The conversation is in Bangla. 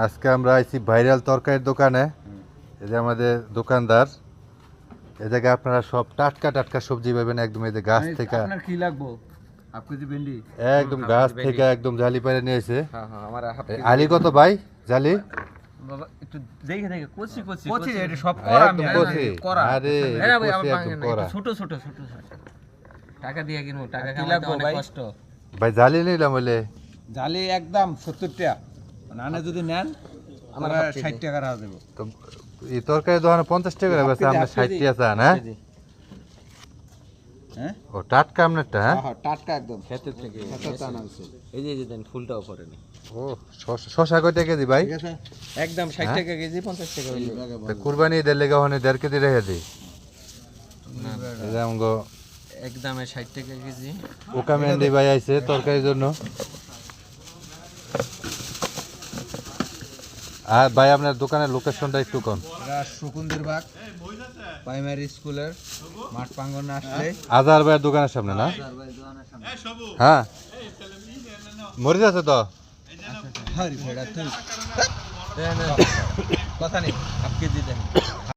আজকে আমরা আইছি ভাইরাল তরকারির দোকানে। এই যে আমাদের দোকানদার, এই জায়গায় আপনারা সব টাটকা টাটকা সবজি পাবেন একদম। এই যে গাছ থেকে আপনার কি লাগবো? হাফ কেজি ভেন্ডি একদম গাছ থেকে একদম জালি পারে নিয়ে এসে। হ্যাঁ হ্যাঁ আমার হাফ এই কেজি আলি কত ভাই জালি? বাবা একটু দেখে দেখে কচি কচি কচি, এটা সব করা আমি একদম কচি। করা আরে এরা ভাই কচি আমার একদম ভাঙে না, করা। একটু ছোট ছোট ছোট ছোট টাকা দিয়ে কিনবো, টাকা কি কামাইতে লাগবো অনেক ভাই? কষ্ট। ভাই জালি নিলাম বলে জালি একদম 70 টাকা, নানে যদি নেন আমার আমরা হাফ কেজি। 60 টাকা রাখা দেবো। তো এই তরকারি দোকানে 50 টাকা করে বেচা, আমরা 60 টাকা চান? হ্যাঁ হ্যাঁ ও টাটকা আপনারটা? হ্যাঁ হ্যাঁ টাটকা একদম ক্ষেতের থেকে খেতে টানা আছে। এই যে দেন ফুলটাও পরে নি ও শশা কয় টাকা কেজি ভাই? ঠিক আছে একদম 60 টাকা কেজি 50 টাকা হইলো। তো কুরবানি ঈদের লেগে ওখানে 1.5 কেজি রেখে দিই। এই যে আমগো একদমে 60 টাকা কেজি। ওকা মেন্দি ভাই আইছে তরকারির জন্য। আর ভাই আপনার দোকানের লোকেশনটা একটু কোন? এটা শকুন্দির বাগ প্রাইমারি স্কুলের মাঠ প্রাঙ্গণে আসলে আজার ভাইয়ের দোকানের সামনে না? হ্যাঁ মরিচ আছে তো? হরি ভেড়া তুই কথা নেই, হাফ কেজি দেন।